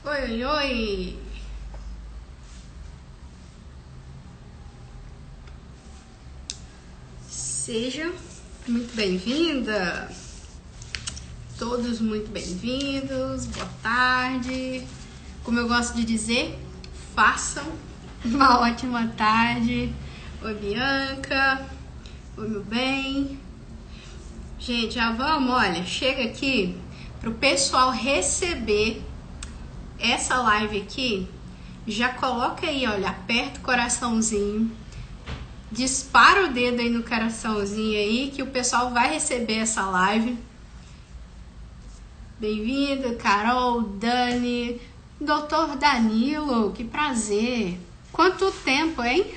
Oi, oi, oi! Seja muito bem-vinda, todos muito bem-vindos, boa tarde. Como eu gosto de dizer, façam uma ótima tarde. Oi, Bianca, oi, meu bem. Gente, já vamos, olha, chega aqui pro pessoal receber essa live aqui. Já coloca aí, olha, aperta o coraçãozinho. Dispara o dedo aí no coraçãozinho aí que o pessoal vai receber essa live. Bem-vindo, Carol, Dani, Dr. Danilo, que prazer. Quanto tempo, hein?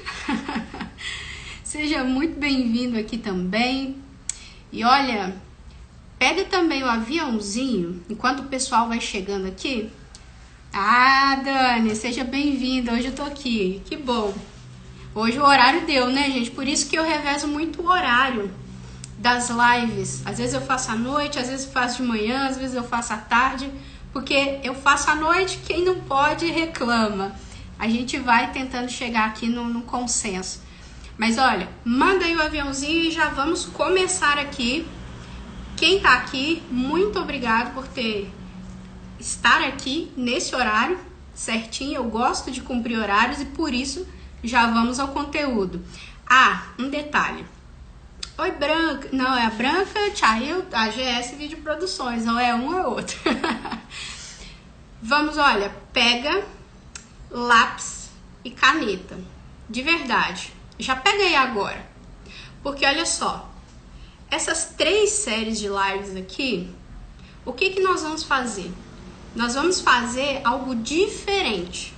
Seja muito bem-vindo aqui também. E olha, pega também o aviãozinho, enquanto o pessoal vai chegando aqui. Ah, Dani, seja bem-vinda. Hoje eu tô aqui, que bom. Hoje o horário deu, né, gente? Por isso que eu revezo muito o horário das lives. Às vezes eu faço à noite, às vezes eu faço de manhã, às vezes eu faço à tarde. Porque eu faço à noite, quem não pode reclama. A gente vai tentando chegar aqui num consenso. Mas olha, manda aí o aviãozinho e já vamos começar aqui. Quem tá aqui, muito obrigado por estar aqui nesse horário certinho. Eu gosto de cumprir horários e por isso já vamos ao conteúdo. Ah, um detalhe. Oi, Branca. Não, é a Branca Tchail, a GS Vídeo Produções. Ou é um ou outro. Vamos, olha, pega lápis e caneta. De verdade. Já pega aí agora. Porque olha só. Essas 3 séries de lives aqui, o que nós vamos fazer? Nós vamos fazer algo diferente.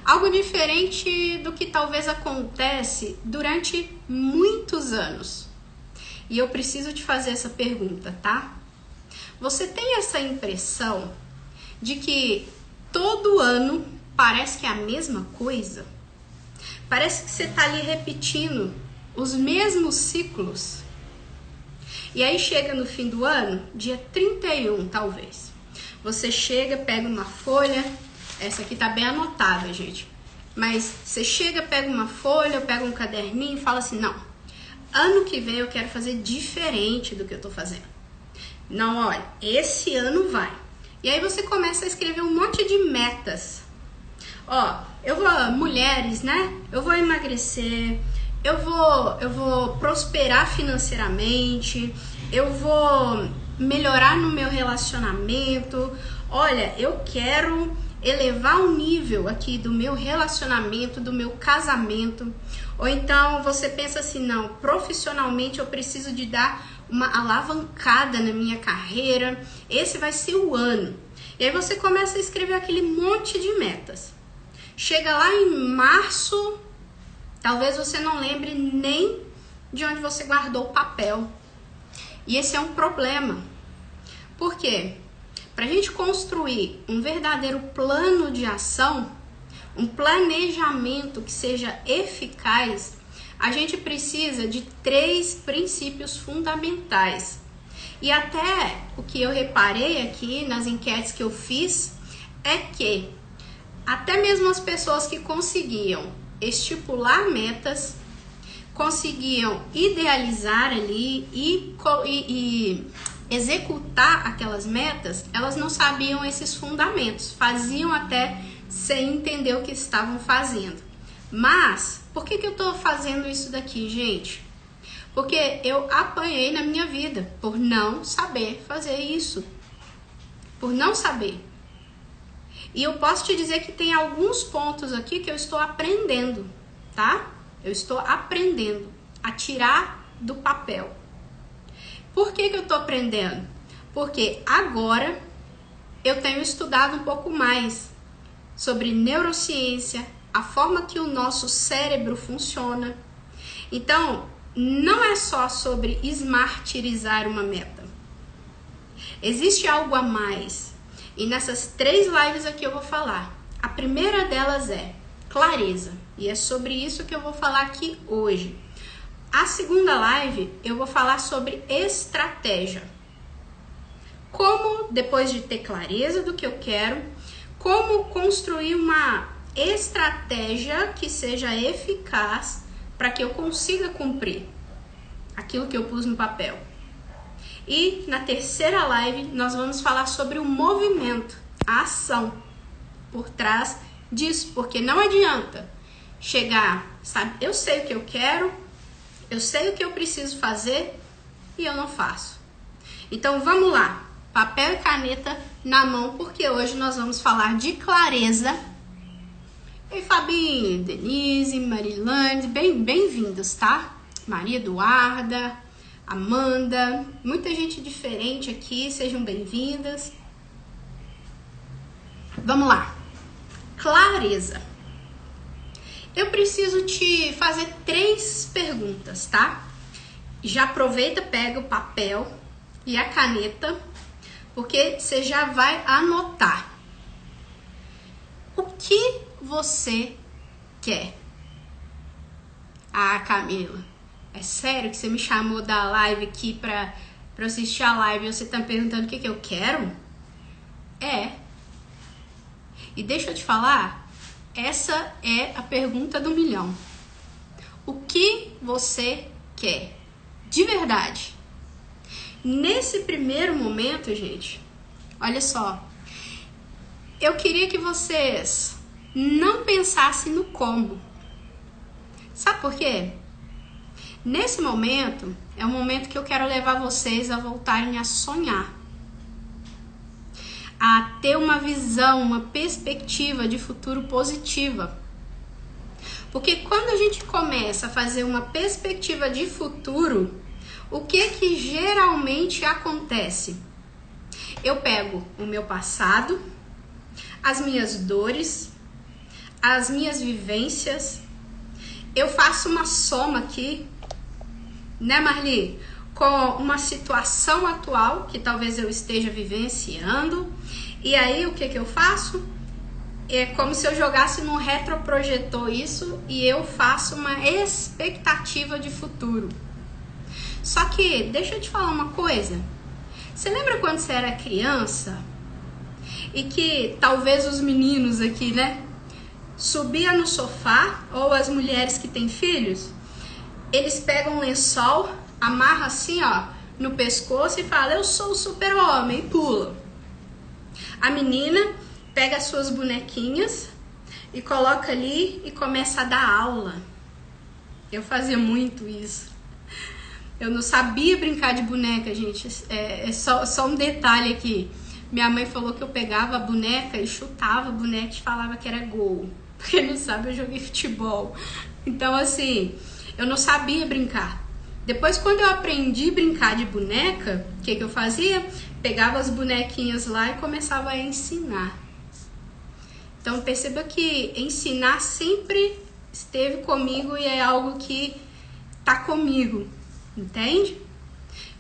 Algo diferente do que talvez acontece durante muitos anos. E eu preciso te fazer essa pergunta, tá? Você tem essa impressão de que todo ano parece que é a mesma coisa? Parece que você tá ali repetindo os mesmos ciclos. E aí chega no fim do ano, dia 31 talvez. Você chega, pega uma folha. Essa aqui tá bem anotada, gente. Mas você chega, pega uma folha, pega um caderninho e fala assim, não, ano que vem eu quero fazer diferente do que eu tô fazendo. Não, olha, esse ano vai. E aí você começa a escrever um monte de metas. Ó, eu vou, mulheres, né? Eu vou emagrecer, eu vou prosperar financeiramente, eu vou melhorar no meu relacionamento. Olha, eu quero elevar o nível aqui do meu relacionamento, do meu casamento. Ou então você pensa assim, não, profissionalmente eu preciso de dar uma alavancada na minha carreira, esse vai ser o ano. E aí você começa a escrever aquele monte de metas. Chega lá em março, talvez você não lembre nem de onde você guardou o papel. E esse é um problema. Por quê? Para a gente construir um verdadeiro plano de ação, um planejamento que seja eficaz, a gente precisa de 3 princípios fundamentais. E até o que eu reparei aqui nas enquetes que eu fiz é que até mesmo as pessoas que conseguiam estipular metas, conseguiam idealizar ali e executar aquelas metas, elas não sabiam esses fundamentos, faziam até sem entender o que estavam fazendo. Mas, por que eu tô fazendo isso daqui, gente? Porque eu apanhei na minha vida por não saber fazer isso. Por não saber. E eu posso te dizer que tem alguns pontos aqui que eu estou aprendendo, tá? Eu estou aprendendo a tirar do papel. Por que eu tô aprendendo? Porque agora eu tenho estudado um pouco mais sobre neurociência, a forma que o nosso cérebro funciona. Então, não é só sobre smartizar uma meta. Existe algo a mais. E nessas 3 lives aqui eu vou falar. A primeira delas é clareza. E é sobre isso que eu vou falar aqui hoje. A segunda live eu vou falar sobre estratégia. Como, depois de ter clareza do que eu quero, como construir uma estratégia que seja eficaz para que eu consiga cumprir aquilo que eu pus no papel. E na terceira live nós vamos falar sobre o movimento, a ação por trás disso, porque não adianta chegar, sabe, eu sei o que eu quero, eu sei o que eu preciso fazer e eu não faço. Então vamos lá, papel e caneta na mão, porque hoje nós vamos falar de clareza. Ei, Fabinho, Denise, Marilane, bem-vindos, tá? Maria Eduarda, Amanda, muita gente diferente aqui, sejam bem-vindas. Vamos lá, clareza. Eu preciso te fazer 3 perguntas, tá? Já aproveita, pega o papel e a caneta, porque você já vai anotar. O que você quer? Ah, Camila, é sério que você me chamou da live aqui pra assistir a live e você tá me perguntando o que eu quero? É. E deixa eu te falar, essa é a pergunta do milhão. O que você quer? De verdade. Nesse primeiro momento, gente, olha só, eu queria que vocês não pensassem no como. Sabe por quê? Nesse momento, é o momento que eu quero levar vocês a voltarem a sonhar, a ter uma visão, uma perspectiva de futuro positiva. Porque quando a gente começa a fazer uma perspectiva de futuro, o que geralmente acontece? Eu pego o meu passado, as minhas dores, as minhas vivências, eu faço uma soma aqui, né, Marli? Com uma situação atual que talvez eu esteja vivenciando, e aí o que eu faço? É como se eu jogasse num retroprojetor isso e eu faço uma expectativa de futuro. Só que, deixa eu te falar uma coisa. Você lembra quando você era criança? E que talvez os meninos aqui, né? Subia no sofá, ou as mulheres que têm filhos, eles pegam um lençol, amarra assim, ó, no pescoço e fala, eu sou o super-homem, e pula. A menina pega as suas bonequinhas e coloca ali e começa a dar aula. Eu fazia muito isso. Eu não sabia brincar de boneca, gente. É só um detalhe aqui. Minha mãe falou que eu pegava a boneca e chutava a boneca e falava que era gol. Porque não sabe, eu joguei futebol. Então, assim, eu não sabia brincar. Depois, quando eu aprendi a brincar de boneca, o que eu fazia? Pegava as bonequinhas lá e começava a ensinar. Então, perceba que ensinar sempre esteve comigo e é algo que tá comigo, entende?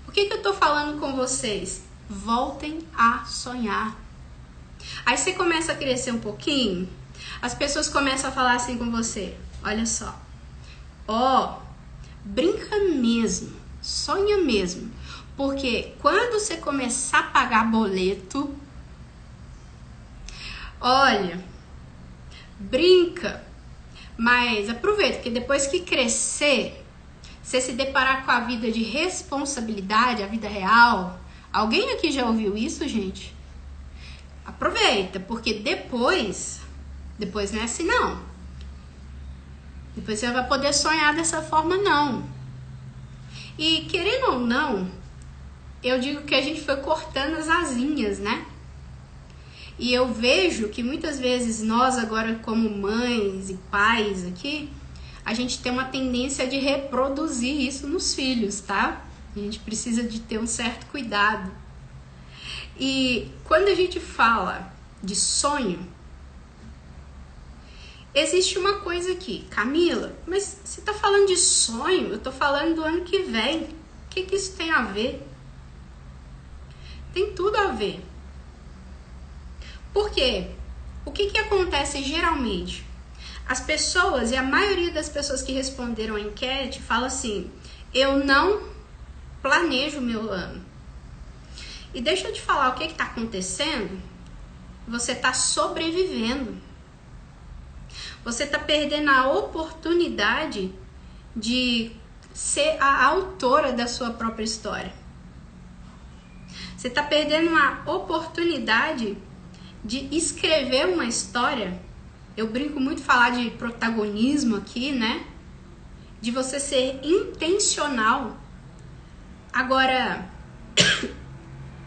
Por que eu tô falando com vocês? Voltem a sonhar. Aí você começa a crescer um pouquinho, as pessoas começam a falar assim com você, olha só, brinca mesmo, sonha mesmo, porque quando você começar a pagar boleto, olha, brinca, mas aproveita, porque depois que crescer, você se deparar com a vida de responsabilidade, a vida real, alguém aqui já ouviu isso, gente? Aproveita, porque depois não é assim não. Depois você não vai poder sonhar dessa forma não. E querendo ou não, eu digo que a gente foi cortando as asinhas, né? E eu vejo que muitas vezes nós agora como mães e pais aqui, a gente tem uma tendência de reproduzir isso nos filhos, tá? A gente precisa de ter um certo cuidado. E quando a gente fala de sonho, existe uma coisa aqui. Camila, mas você tá falando de sonho? Eu tô falando do ano que vem. O que isso tem a ver? Tem tudo a ver. Por quê? O que acontece geralmente? As pessoas, e a maioria das pessoas que responderam a enquete, fala assim, eu não planejo o meu ano. E deixa eu te falar o que está acontecendo. você está sobrevivendo. Você está perdendo a oportunidade de ser a autora da sua própria história. Você está perdendo a oportunidade de escrever uma história. Eu brinco muito falar de protagonismo aqui, né? De você ser intencional. Agora,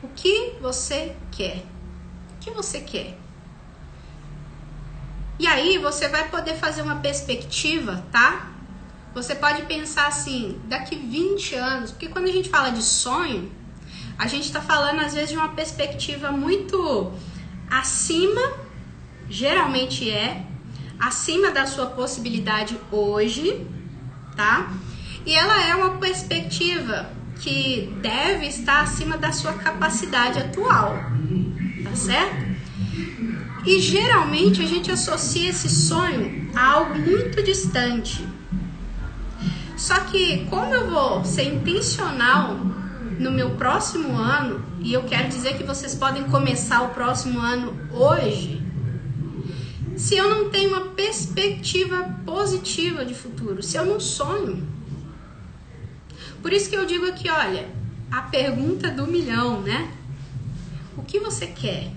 o que você quer? O que você quer? E aí você vai poder fazer uma perspectiva, tá? Você pode pensar assim, daqui 20 anos, porque quando a gente fala de sonho, a gente tá falando às vezes de uma perspectiva muito acima, geralmente acima da sua possibilidade hoje, tá? E ela é uma perspectiva que deve estar acima da sua capacidade atual, tá certo? E geralmente a gente associa esse sonho a algo muito distante. Só que como eu vou ser intencional no meu próximo ano, e eu quero dizer que vocês podem começar o próximo ano hoje, se eu não tenho uma perspectiva positiva de futuro, se eu não sonho. Por isso que eu digo aqui, olha, a pergunta do milhão, né? O que você quer?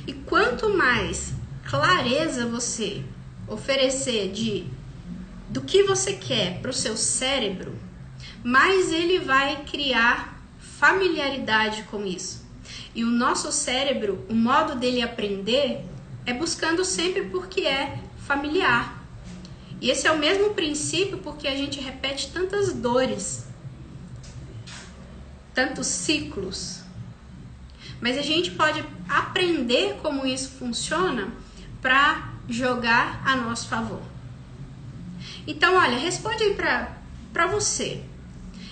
E quanto mais clareza você oferecer do que você quer para o seu cérebro, mais ele vai criar familiaridade com isso. E o nosso cérebro, o modo dele aprender é buscando sempre porque é familiar. E esse é o mesmo princípio porque a gente repete tantas dores, tantos ciclos. Mas a gente pode aprender como isso funciona para jogar a nosso favor. Então, olha, responde aí para você.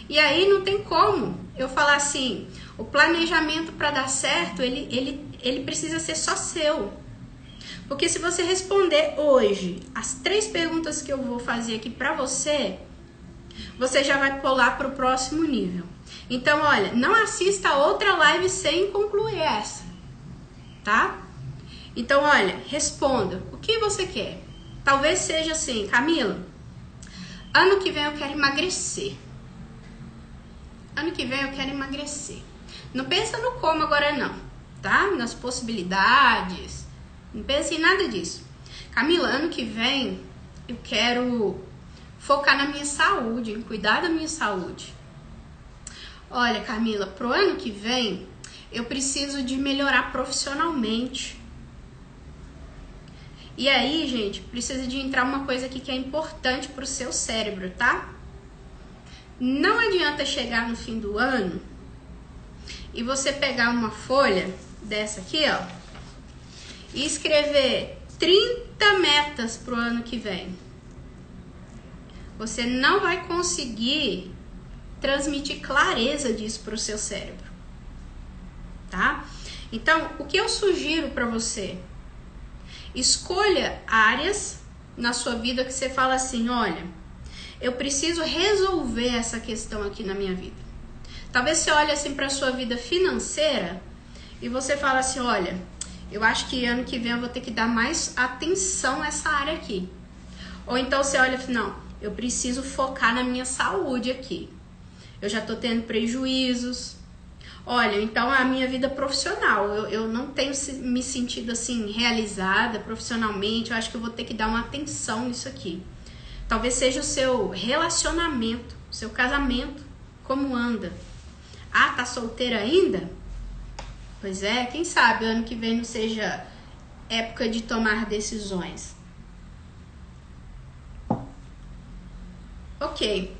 E aí não tem como eu falar assim, o planejamento para dar certo, ele precisa ser só seu. Porque se você responder hoje as 3 perguntas que eu vou fazer aqui para você, você já vai pular para o próximo nível. Então, olha, não assista outra live sem concluir essa, tá? Então, olha, responda. O que você quer? Talvez seja assim, Camila, ano que vem eu quero emagrecer. Ano que vem eu quero emagrecer. Não pensa no como agora não, tá? Nas possibilidades. Não pensa em nada disso. Camila, ano que vem eu quero focar na minha saúde, em cuidar da minha saúde. Olha, Camila, pro ano que vem eu preciso de melhorar profissionalmente. E aí, gente, precisa de entrar uma coisa aqui que é importante pro seu cérebro, tá? Não adianta chegar no fim do ano e você pegar uma folha dessa aqui, ó, e escrever 30 metas pro ano que vem. Você não vai conseguir transmitir clareza disso pro seu cérebro, tá? Então, o que eu sugiro para você? Escolha áreas na sua vida que você fala assim, olha, eu preciso resolver essa questão aqui na minha vida. Talvez você olhe assim para a sua vida financeira e você fala assim, olha, eu acho que ano que vem eu vou ter que dar mais atenção a essa área aqui. Ou então você olha assim, não, eu preciso focar na minha saúde aqui. Eu já tô tendo prejuízos. Olha, então a minha vida profissional, eu não tenho me sentido assim realizada profissionalmente, eu acho que eu vou ter que dar uma atenção nisso aqui. Talvez seja o seu relacionamento, o seu casamento, como anda. Ah, tá solteira ainda? Pois é, quem sabe ano que vem não seja época de tomar decisões. Ok,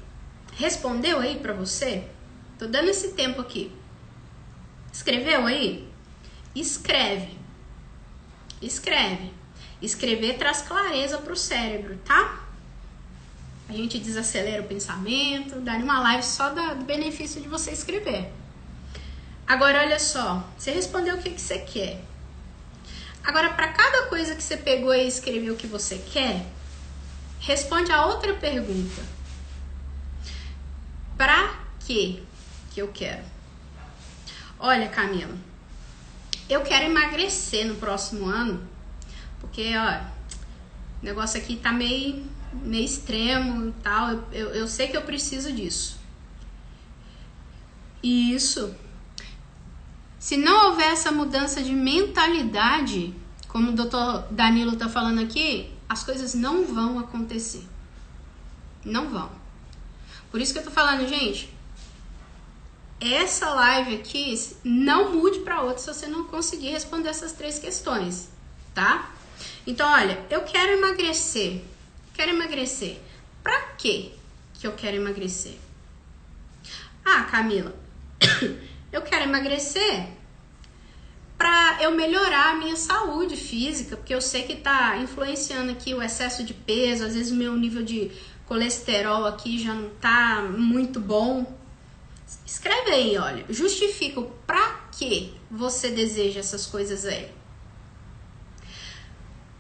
respondeu aí pra você? Tô dando esse tempo aqui. Escreveu aí? Escreve. Escreve. Escrever traz clareza pro cérebro, tá? A gente desacelera o pensamento, dá uma live só do benefício de você escrever. Agora, olha só, você respondeu o que você quer. Agora, para cada coisa que você pegou e escreveu o que você quer, responde a outra pergunta. Pra quê que eu quero? Olha, Camila, eu quero emagrecer no próximo ano, porque, ó, o negócio aqui tá meio extremo e tal, eu sei que eu preciso disso. Isso. Se não houver essa mudança de mentalidade, como o Dr. Danilo tá falando aqui, as coisas não vão acontecer. Não vão. Por isso que eu tô falando, gente, essa live aqui não mude para outra se você não conseguir responder essas 3 questões, tá? Então, olha, eu quero emagrecer. Quero emagrecer. Pra quê que eu quero emagrecer? Ah, Camila, eu quero emagrecer pra eu melhorar a minha saúde física, porque eu sei que tá influenciando aqui o excesso de peso, às vezes o meu nível de colesterol aqui já não tá muito bom. Escreve aí, olha, justifica o pra que você deseja essas coisas aí.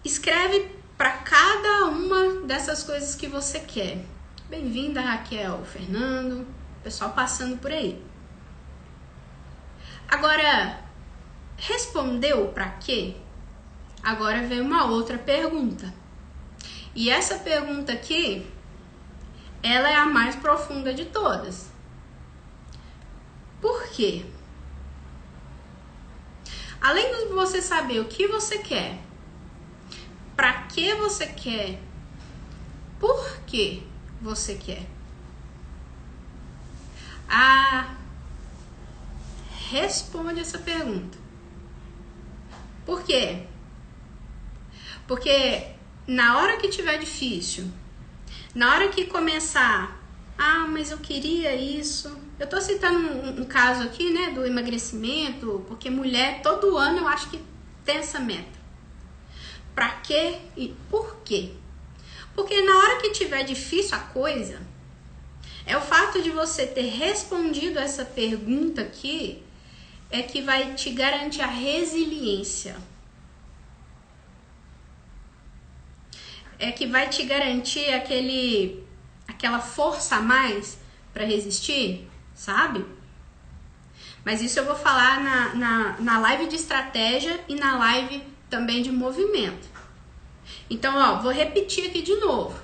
Escreve para cada uma dessas coisas que você quer. Bem-vinda, Raquel, Fernando, pessoal passando por aí. Agora, respondeu para quê? Agora vem uma outra pergunta. E essa pergunta aqui, ela é a mais profunda de todas. Por quê? Além de você saber o que você quer, para que você quer, por que você quer? Responde essa pergunta. Por quê? Porque na hora que tiver difícil, na hora que começar, mas eu queria isso. Eu tô citando um caso aqui, né, do emagrecimento, porque mulher, todo ano eu acho que tem essa meta. Pra quê e por quê? Porque na hora que tiver difícil a coisa, é o fato de você ter respondido essa pergunta aqui é que vai te garantir a resiliência. É que vai te garantir aquela força a mais para resistir, sabe? Mas isso eu vou falar na live de estratégia e na live também de movimento. Então, ó, vou repetir aqui de novo.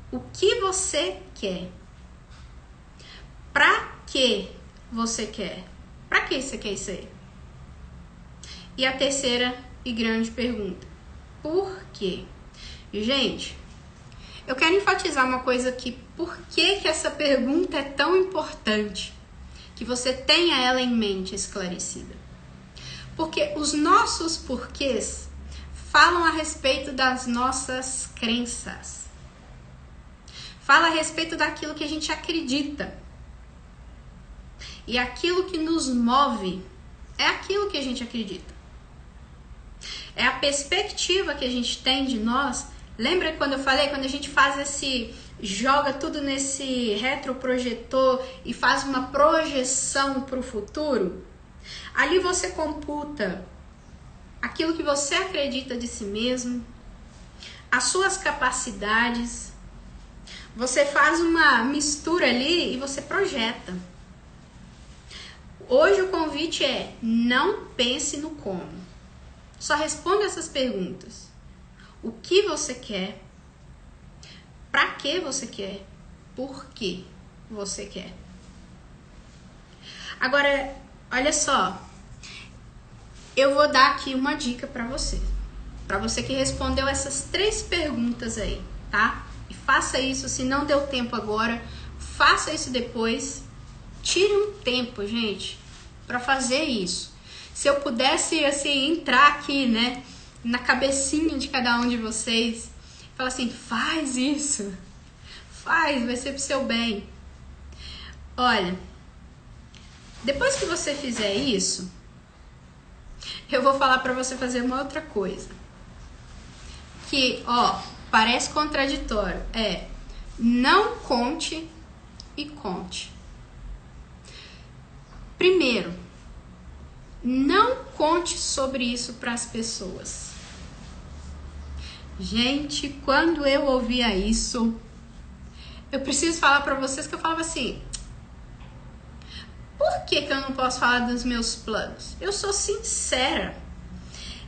O que você quer? Pra que você quer? Pra que você quer isso aí? E a terceira e grande pergunta. Por quê? Gente, eu quero enfatizar uma coisa aqui. Por que essa pergunta é tão importante? Que você tenha ela em mente esclarecida. Porque os nossos porquês falam a respeito das nossas crenças. Fala a respeito daquilo que a gente acredita. E aquilo que nos move é aquilo que a gente acredita. É a perspectiva que a gente tem de nós. Lembra quando eu falei, quando a gente faz joga tudo nesse retroprojetor e faz uma projeção para o futuro? Ali você computa aquilo que você acredita de si mesmo, as suas capacidades. Você faz uma mistura ali e você projeta. Hoje o convite é: não pense no como. Só responda essas perguntas. O que você quer? Para que você quer? Por que você quer? Agora, olha só. Eu vou dar aqui uma dica para você. Para você que respondeu essas 3 perguntas aí, tá? E faça isso, se não deu tempo agora, faça isso depois. Tire um tempo, gente, para fazer isso. Se eu pudesse, assim, entrar aqui, né, na cabecinha de cada um de vocês, falar assim: faz isso, faz, vai ser pro seu bem. Olha, depois que você fizer isso, eu vou falar para você fazer uma outra coisa. Que, ó, parece contraditório. Não conte e conte. Primeiro, não conte sobre isso para as pessoas. Gente, quando eu ouvia isso, eu preciso falar para vocês que eu falava assim: por que eu não posso falar dos meus planos? Eu sou sincera.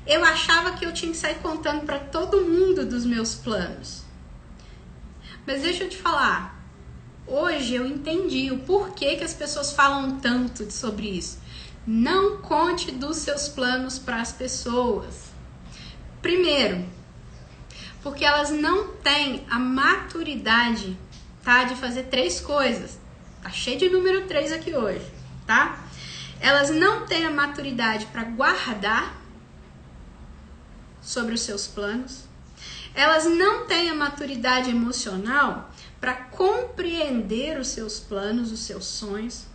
Eu achava que eu tinha que sair contando para todo mundo dos meus planos. Mas deixa eu te falar, hoje eu entendi o porquê que as pessoas falam tanto sobre isso. Não conte dos seus planos para as pessoas. Primeiro, porque elas não têm a maturidade, tá, de fazer 3 coisas. Tá cheio de número 3 aqui hoje, tá? Elas não têm a maturidade para guardar sobre os seus planos. Elas não têm a maturidade emocional para compreender os seus planos, os seus sonhos.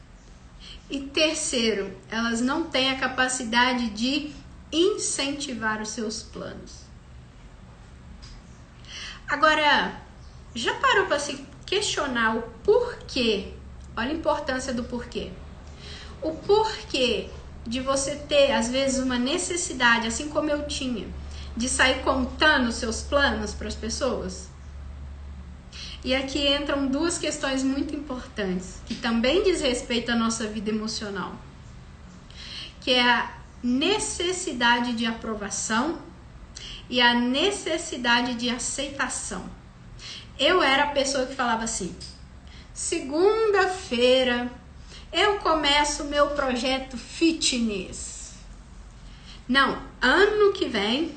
E terceiro, elas não têm a capacidade de incentivar os seus planos. Agora, já parou para se questionar o porquê? Olha a importância do porquê. O porquê de você ter, às vezes, uma necessidade, assim como eu tinha, de sair contando os seus planos para as pessoas? E aqui entram 2 questões muito importantes, que também diz respeito à nossa vida emocional, que é a necessidade de aprovação e a necessidade de aceitação. Eu era a pessoa que falava assim: segunda-feira eu começo o meu projeto fitness. Não, ano que vem,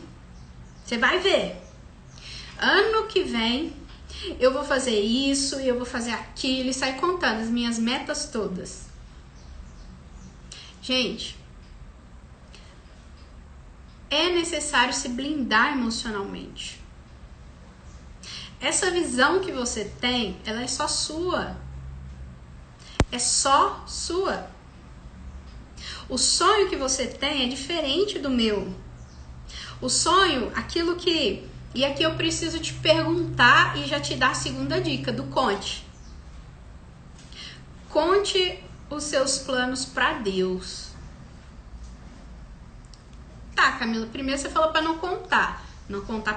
você vai ver, ano que vem eu vou fazer isso e eu vou fazer aquilo, e sair contando as minhas metas todas. Gente, é necessário se blindar emocionalmente. Essa visão que você tem, ela é só sua. É só sua. O sonho que você tem é diferente do meu. O sonho, aquilo que... E aqui eu preciso te perguntar e já te dar a segunda dica do conte. Conte os seus planos para Deus. Tá, Camila, primeiro você falou para não contar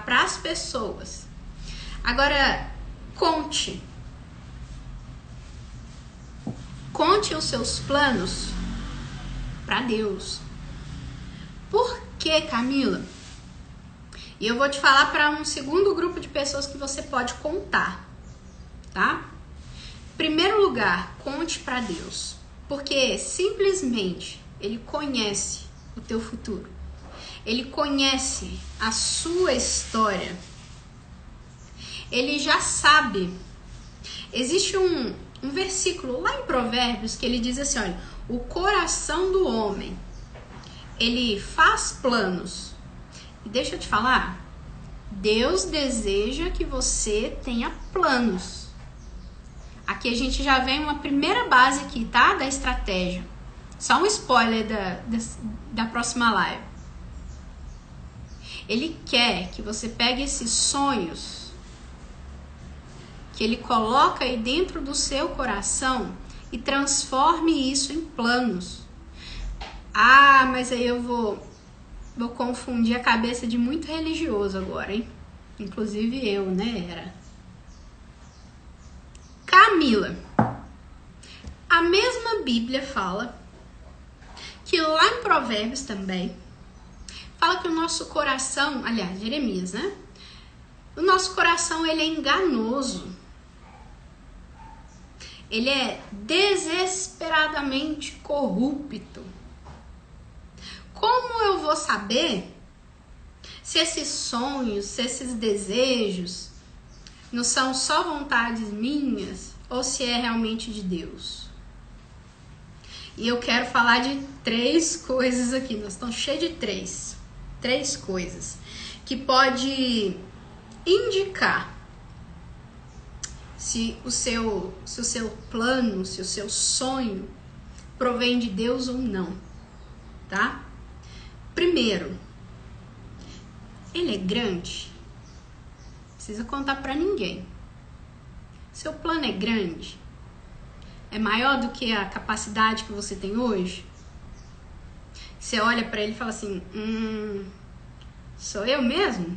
para as pessoas. Agora, conte os seus planos para Deus. Por que, Camila? E eu vou te falar para um segundo grupo de pessoas que você pode contar, tá? Primeiro lugar, conte para Deus, porque simplesmente Ele conhece o teu futuro. Ele conhece a sua história. Ele já sabe. Existe um versículo lá em Provérbios que ele diz assim, olha, o coração do homem, ele faz planos. E deixa eu te falar, Deus deseja que você tenha planos. Aqui a gente já vem uma primeira base aqui, tá? Da estratégia. Só um spoiler da próxima live. Ele quer que você pegue esses sonhos que ele coloca aí dentro do seu coração e transforme isso em planos. Ah, mas aí eu vou confundir a cabeça de muito religioso agora, hein? Inclusive eu, né, era. Camila, a mesma Bíblia fala que lá em Provérbios também fala que o nosso coração, aliás, Jeremias, né? O nosso coração, ele é enganoso. Ele é desesperadamente corrupto. Como eu vou saber se esses sonhos, se esses desejos não são só vontades minhas ou se é realmente de Deus? E eu quero falar de 3 coisas aqui. Nós estamos cheios de 3 coisas que pode indicar se o seu plano, se o seu sonho provém de Deus ou não, tá? Primeiro, ele é grande? Não precisa contar pra ninguém. Seu plano é grande? É maior do que a capacidade que você tem hoje? Você olha pra ele e fala assim, sou eu mesmo?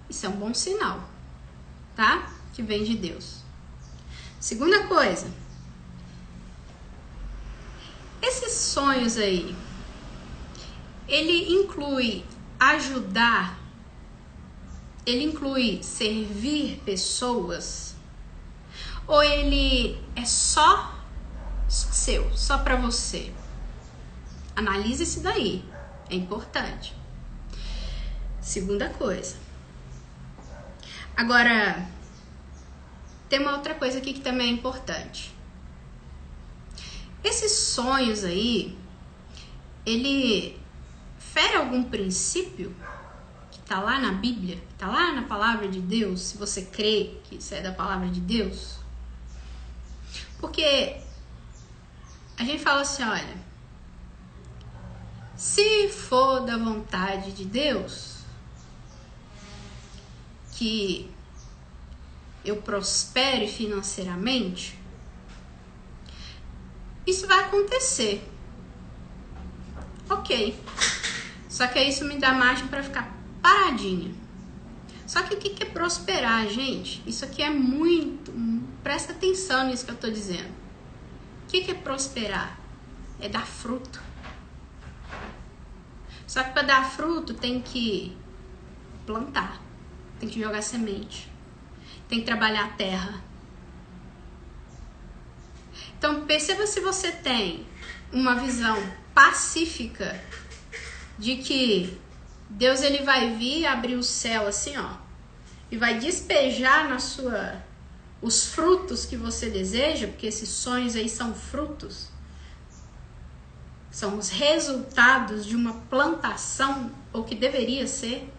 Isso é um bom sinal, tá? Que vem de Deus. Segunda coisa, esses sonhos aí, ele inclui ajudar, ele inclui servir pessoas, ou ele é só seu, só para você? Analise isso daí, é importante. Segunda coisa. Agora, tem uma outra coisa aqui que também é importante. Esses sonhos aí, ele fere algum princípio que tá lá na Bíblia, que tá lá na palavra de Deus, se você crê que isso é da palavra de Deus? Porque a gente fala assim, olha, se for da vontade de Deus que eu prospere financeiramente, isso vai acontecer. Ok. Só que isso me dá margem para ficar paradinha. Só que o que é prosperar, gente? Isso aqui é muito... Presta atenção nisso que eu tô dizendo. O que é prosperar? É dar fruto. Só que para dar fruto tem que plantar. Tem que jogar semente. Tem que trabalhar a terra. Então perceba se você tem uma visão pacífica de que Deus ele vai vir abrir o céu assim, ó, e vai despejar na sua os frutos que você deseja, porque esses sonhos aí são frutos. São os resultados de uma plantação, ou que deveria ser.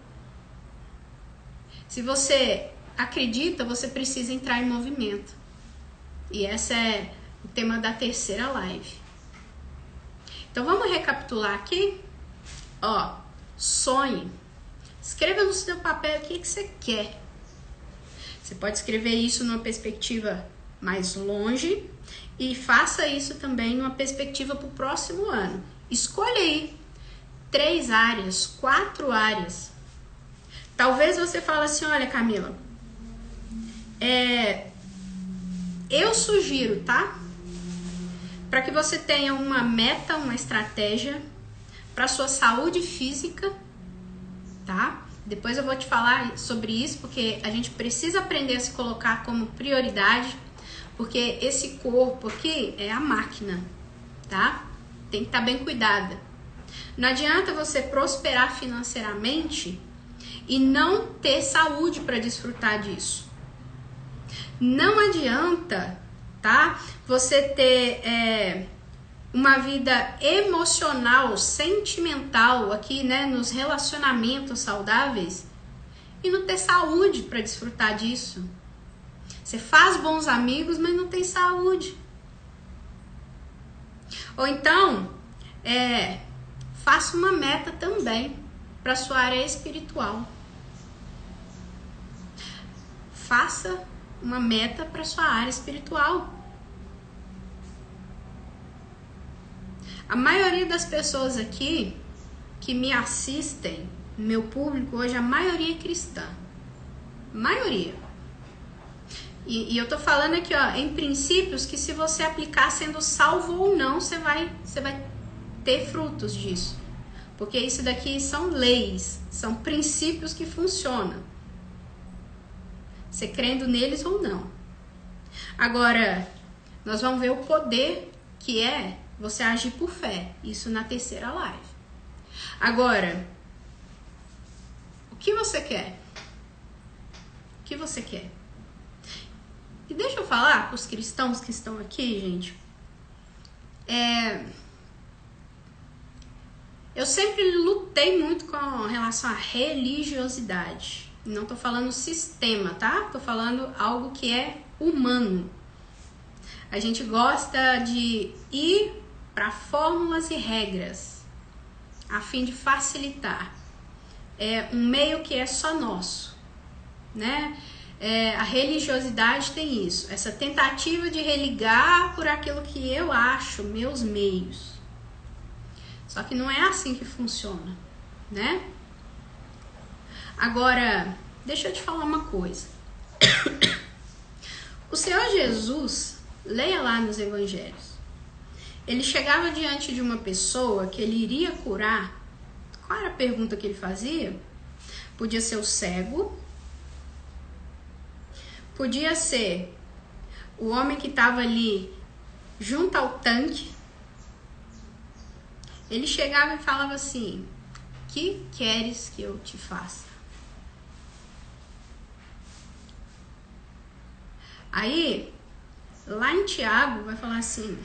Se você acredita, você precisa entrar em movimento. E esse é o tema da terceira live. Então vamos recapitular aqui. Ó, sonhe. Escreva no seu papel o que você quer. Você pode escrever isso numa perspectiva mais longe e faça isso também numa perspectiva para o próximo ano. Escolha aí 3 áreas, 4 áreas. Talvez você fale assim, olha Camila, eu sugiro, tá? Para que você tenha uma meta, uma estratégia para sua saúde física, tá? Depois eu vou te falar sobre isso, porque a gente precisa aprender a se colocar como prioridade, porque esse corpo aqui é a máquina, tá? Tem que estar bem cuidada. Não adianta você prosperar financeiramente e não ter saúde para desfrutar disso. Não adianta, tá? Você ter uma vida emocional, sentimental aqui, né, nos relacionamentos saudáveis e não ter saúde para desfrutar disso. Você faz bons amigos, mas não tem saúde. Ou então, faça uma meta também para sua área espiritual. Faça uma meta para sua área espiritual. A maioria das pessoas aqui que me assistem, meu público hoje, a maioria é cristã. Maioria. E eu tô falando aqui, ó, em princípios que se você aplicar sendo salvo ou não, você vai ter frutos disso. Porque isso daqui são leis, são princípios que funcionam. Você crendo neles ou não. Agora, nós vamos ver o poder que é você agir por fé. Isso na terceira live. Agora, o que você quer? O que você quer? E deixa eu falar para os cristãos que estão aqui, gente. Eu sempre lutei muito com relação à religiosidade. Não tô falando sistema, tá? Tô falando algo que é humano. A gente gosta de ir para fórmulas e regras, a fim de facilitar. É um meio que é só nosso, né? A religiosidade tem isso, essa tentativa de religar por aquilo que eu acho, meus meios. Só que não é assim que funciona, né? Agora, deixa eu te falar uma coisa. O Senhor Jesus, leia lá nos evangelhos, ele chegava diante de uma pessoa que ele iria curar Qual era a pergunta que ele fazia? Podia ser o cego, podia ser o homem que estava ali junto ao tanque. Ele chegava e falava assim: que queres que eu te faça? Aí, lá em Tiago, vai falar assim: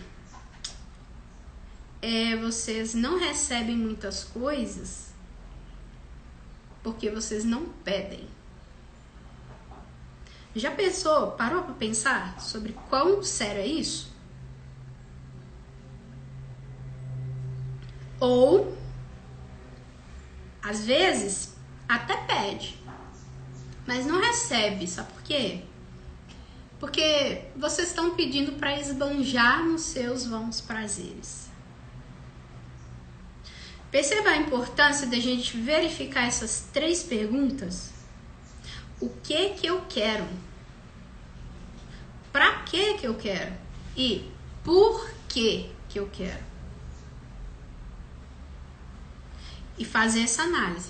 vocês não recebem muitas coisas porque vocês não pedem. Já pensou, parou para pensar sobre quão sério é isso? Ou, às vezes, até pede, mas não recebe. Sabe por quê? Porque vocês estão pedindo para esbanjar nos seus vãos prazeres. Perceba a importância da gente verificar essas 3 perguntas. O que eu quero? Para que eu quero? E por que eu quero? E fazer essa análise.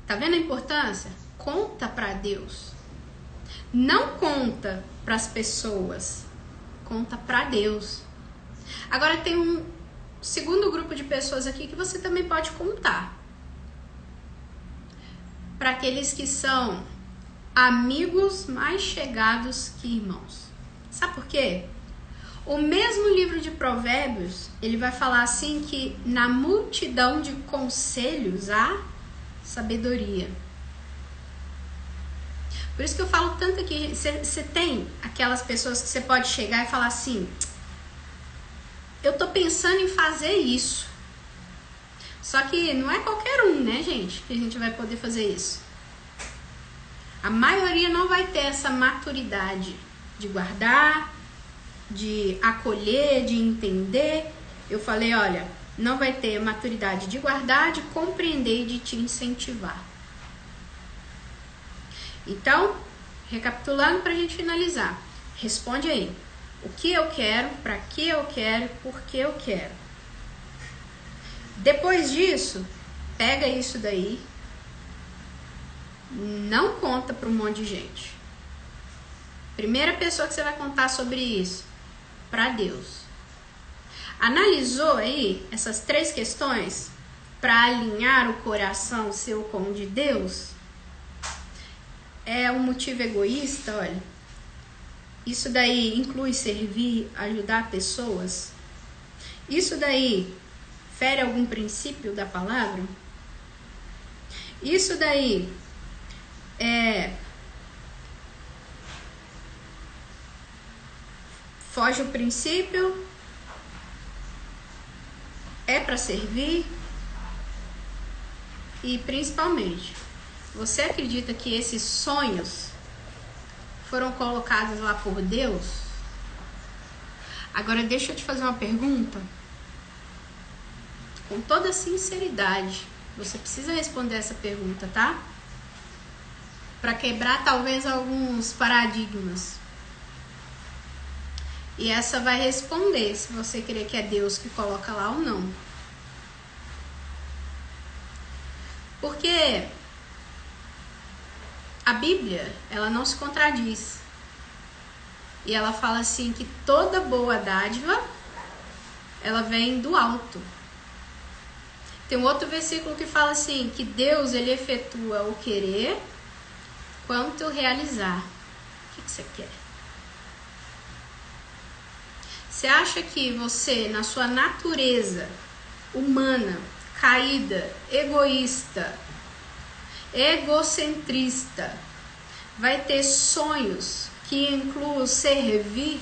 Tá vendo a importância? Conta para Deus. Não conta para as pessoas, conta para Deus. Agora tem um segundo grupo de pessoas aqui que você também pode contar. Para aqueles que são amigos mais chegados que irmãos. Sabe por quê? O mesmo livro de Provérbios, ele vai falar assim que na multidão de conselhos há sabedoria. Por isso que eu falo tanto aqui, você tem aquelas pessoas que você pode chegar e falar assim: eu tô pensando em fazer isso. Só que não é qualquer um, né, gente, que a gente vai poder fazer isso. A maioria não vai ter essa maturidade de guardar, de acolher, de entender. Eu falei, olha, não vai ter maturidade de guardar, de compreender e de te incentivar. Então, recapitulando para a gente finalizar, responde aí: o que eu quero, para que eu quero, por que eu quero. Depois disso, pega isso daí, não conta para um monte de gente. Primeira pessoa que você vai contar sobre isso, para Deus. Analisou aí essas 3 questões para alinhar o coração seu com o de Deus? É um motivo egoísta, olha. Isso daí inclui servir, ajudar pessoas? Isso daí fere algum princípio da palavra? Isso daí foge o princípio? É para servir? E principalmente, você acredita que esses sonhos foram colocados lá por Deus? Agora deixa eu te fazer uma pergunta. Com toda sinceridade, você precisa responder essa pergunta, tá? Para quebrar talvez alguns paradigmas. E essa vai responder se você crê que é Deus que coloca lá ou não. Porque a Bíblia, ela não se contradiz. E ela fala assim que toda boa dádiva, ela vem do alto. Tem um outro versículo que fala assim, que Deus, ele efetua o querer quanto o realizar. O que você quer? Você acha que você, na sua natureza humana, caída, egoísta, egocentrista, vai ter sonhos que incluam servir,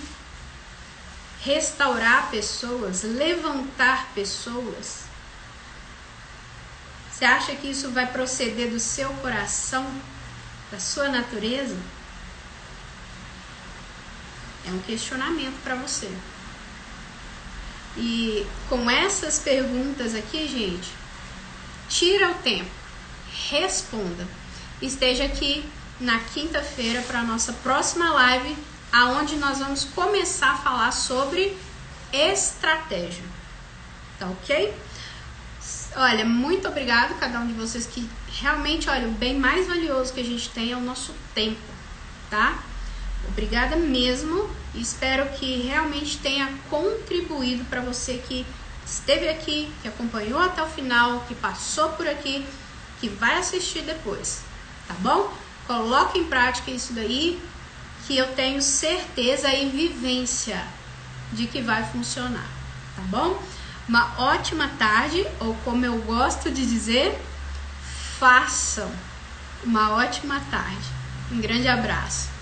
restaurar pessoas, levantar pessoas? Você acha que isso vai proceder do seu coração, da sua natureza? É um questionamento para você. E com essas perguntas aqui, gente, tira o tempo, responda. Esteja aqui na quinta-feira para a nossa próxima live, aonde nós vamos começar a falar sobre estratégia. Tá ok? Olha, muito obrigado a cada um de vocês que realmente, olha, o bem mais valioso que a gente tem é o nosso tempo, tá? Obrigada mesmo. Espero que realmente tenha contribuído para você que esteve aqui, que acompanhou até o final, que passou por aqui, que vai assistir depois, tá bom? Coloque em prática isso daí, que eu tenho certeza e vivência de que vai funcionar, tá bom? Uma ótima tarde, ou como eu gosto de dizer, façam uma ótima tarde. Um grande abraço.